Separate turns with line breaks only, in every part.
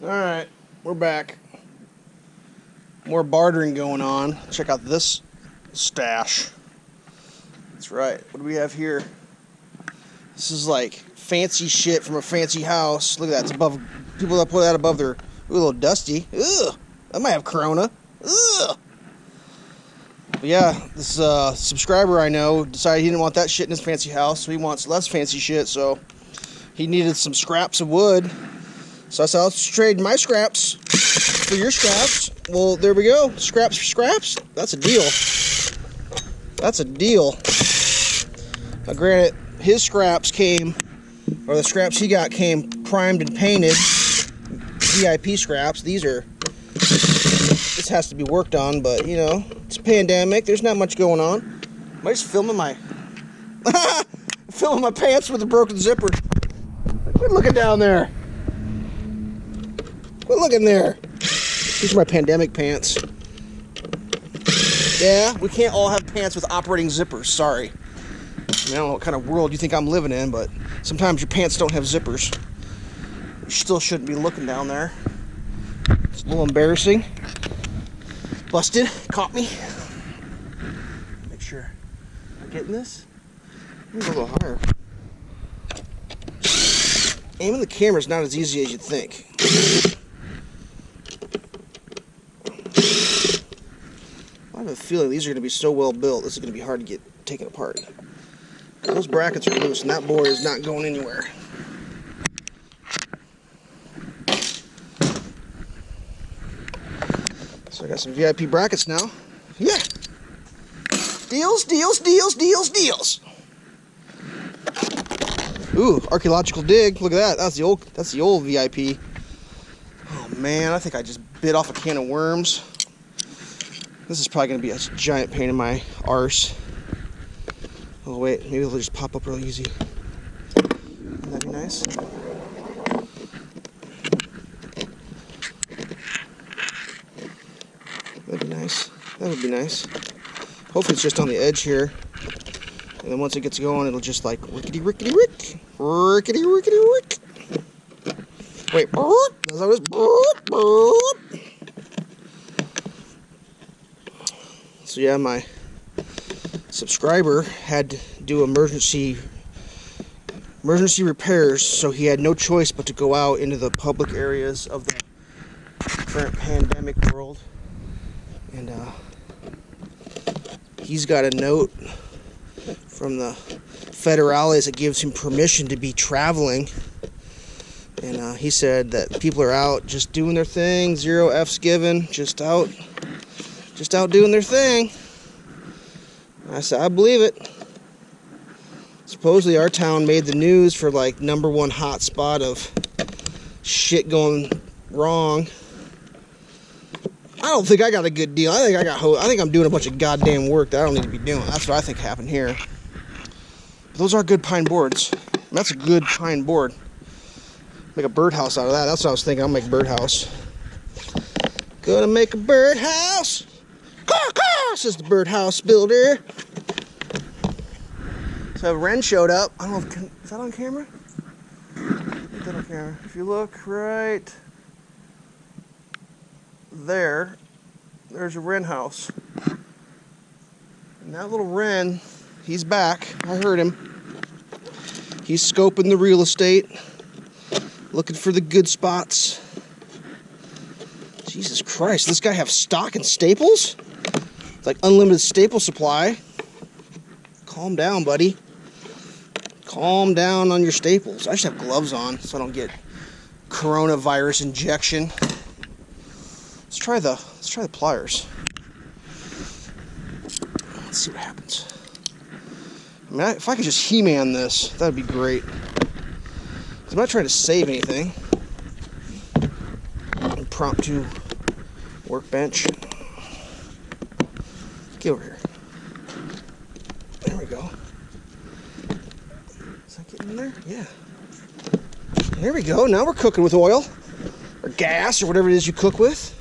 Alright, we're back. More bartering going on. Check out this stash. That's right. What do we have here? This is like fancy shit from a fancy house. Look at that. It's above. People that put that above their. Ooh, a little dusty. Ugh. That might have Corona. Ugh. But yeah, this subscriber I know decided he didn't want that shit in his fancy house, so he wants less fancy shit. So he needed some scraps of wood. So I said, I'll trade my scraps for your scraps. Well, there we go. Scraps for scraps. That's a deal. That's a deal. Now, granted, his scraps came, or the scraps he got came primed and painted. VIP scraps. This has to be worked on, but, you know, it's a pandemic. There's not much going on. Am I just filming my... filming my pants with a broken zipper. Quit looking down there. Quit looking there. These are my pandemic pants. Yeah, we can't all have pants with operating zippers. Sorry. I don't know what kind of world you think I'm living in, but sometimes your pants don't have zippers. You still shouldn't be looking down there. It's a little embarrassing. Busted. Caught me. Make sure I'm getting this. Let me go a little higher. Aiming the camera is not as easy as you'd think. I have a feeling these are going to be so well built, this is going to be hard to get taken apart. Those brackets are loose, and that board is not going anywhere. So I got some VIP brackets now. Yeah! Deals, deals, deals, deals, deals! Ooh, archaeological dig. Look at that. That's the old VIP. Oh man, I think I just bit off a can of worms. This is probably going to be a giant pain in my arse. Oh wait, maybe it'll just pop up real easy. Wouldn't that be nice? That'd be nice. That would be nice. Hopefully it's just on the edge here. And then once it gets going, it'll just like rickety rickety rick. Rickety rickety rick. Wait, that's how it is. So yeah, my subscriber had to do emergency repairs, so he had no choice but to go out into the public areas of the current pandemic world. And he's got a note from the federales that gives him permission to be traveling. And he said that people are out just doing their thing, zero F's given, just out doing their thing. I said, I believe it. Supposedly our town made the news for like #1 hot spot of shit going wrong. I don't think I got a good deal. I think I'm doing a bunch of goddamn work that I don't need to be doing. That's what I think happened here. But those are good pine boards. That's a good pine board. Make a birdhouse out of that. That's what I was thinking. I'll make a birdhouse. Gonna make a birdhouse. Caw, caw, says the birdhouse builder. So a wren showed up. I don't know if is that on camera? I think that's on camera. If you look right there, there's a wren house. And that little wren, he's back. I heard him. He's scoping the real estate, looking for the good spots. Jesus Christ, this guy have stock in staples? It's like unlimited staple supply. Calm down, buddy. Calm down on your staples. I should have gloves on so I don't get coronavirus injection. Let's try the pliers. Let's see what happens. I mean, if I could just He-Man this, that'd be great. I'm not trying to save anything. Impromptu workbench. Get over here. There we go. Is that getting in there? Yeah. There we go. Now we're cooking with oil. Or gas, or whatever it is you cook with.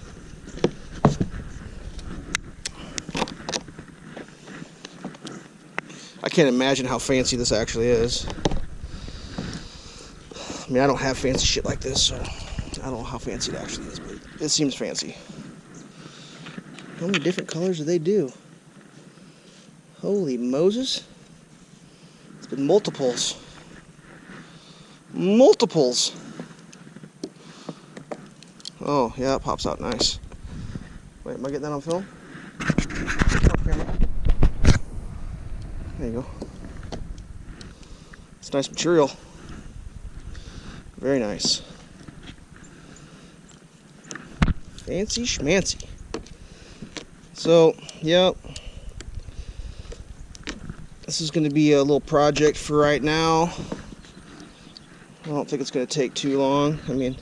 I can't imagine how fancy this actually is. I mean, I don't have fancy shit like this, so I don't know how fancy it actually is, but it seems fancy. How many different colors do they do? Holy Moses. It's been multiples. Multiples. Oh, yeah, it pops out nice. Wait, am I getting that on film? There you go. It's nice material. Very nice. Fancy schmancy. So, yeah. This is going to be a little project for right now. I don't think it's going to take too long. I mean,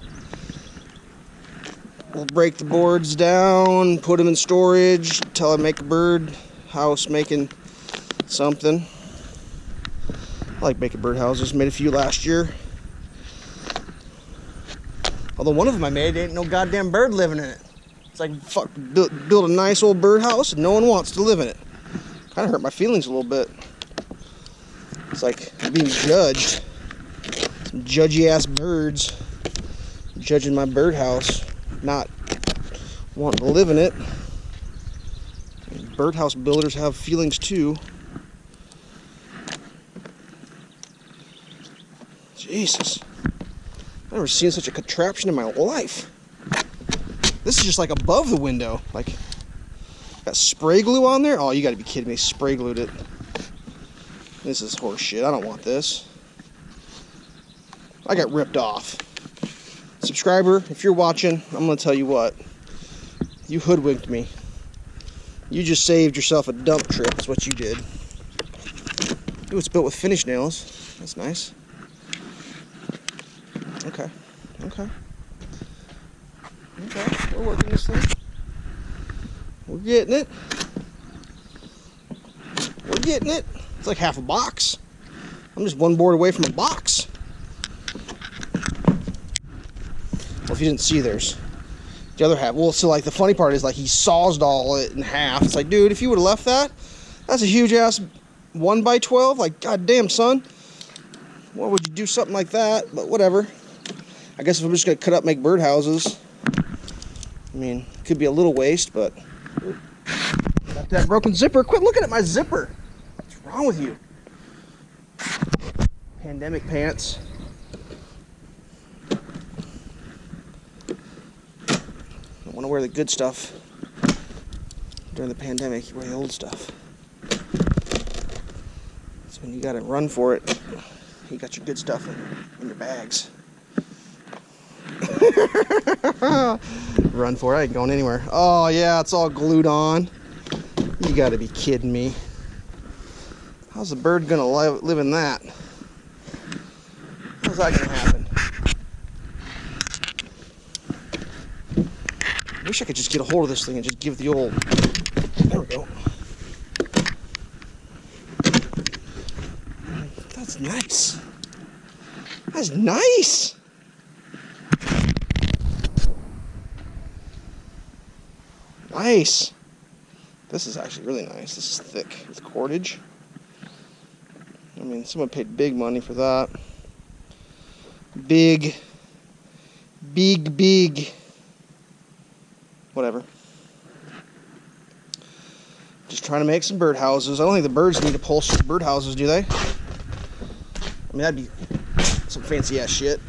we'll break the boards down, put them in storage, till I make a bird house making something. I like making birdhouses. Made a few last year. Although one of them I made, ain't no goddamn bird living in it. It's like, fuck, build a nice old birdhouse and no one wants to live in it. Kind of hurt my feelings a little bit. It's like I'm being judged. Some judgy ass birds judging my birdhouse, not wanting to live in it. Birdhouse builders have feelings too. Jesus. I've never seen such a contraption in my life. This is just like above the window. Like, got spray glue on there? Oh, you gotta be kidding me. Spray glued it. This is horse shit. I don't want this. I got ripped off. Subscriber, if you're watching, I'm gonna tell you what. You hoodwinked me. You just saved yourself a dump trip. That's what you did. Ooh, it's built with finish nails. That's nice. Okay. Okay. Okay. We're working this thing. We're getting it. We're getting it. It's like half a box. I'm just one board away from a box. Well, if you didn't see, there's the other half. Well, so like the funny part is like he sawzall it in half. It's like, dude, if you would have left that, that's a huge ass 1x12. Like, goddamn, son. Why would you do something like that? But whatever. I guess if I'm just gonna cut up, make birdhouses. I mean, it could be a little waste, but got that broken zipper. Quit looking at my zipper. What's wrong with you? Pandemic pants. Don't want to wear the good stuff during the pandemic. You wear the old stuff. That's when you got to run for it. You got your good stuff in your bags. Run for it. I ain't going anywhere. Oh, yeah, it's all glued on. You got to be kidding me. How's the bird going to live in that? How's that going to happen? I wish I could just get a hold of this thing and just give the old... There we go. That's nice. That's nice. Nice. This is actually really nice. This is thick with cordage. I mean, someone paid big money for that. Big. Whatever. Just trying to make some birdhouses. I don't think the birds need upholstered birdhouses, do they? I mean, that'd be some fancy ass shit.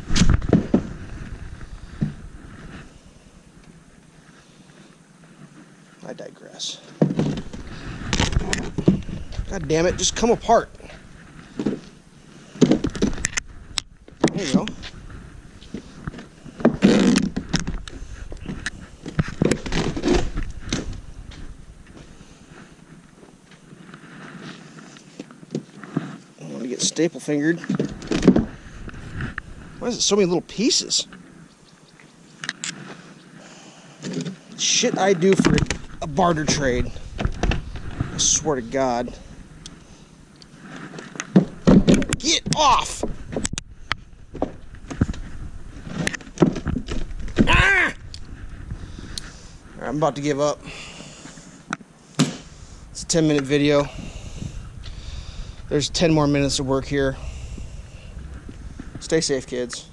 I digress. God damn it, just come apart. There you go. I want to get staple fingered. Why is it so many little pieces? Shit I do for a barter trade. I swear to God. Get off! Ah! Alright, I'm about to give up. It's a 10-minute video. There's 10 more minutes of work here. Stay safe, kids.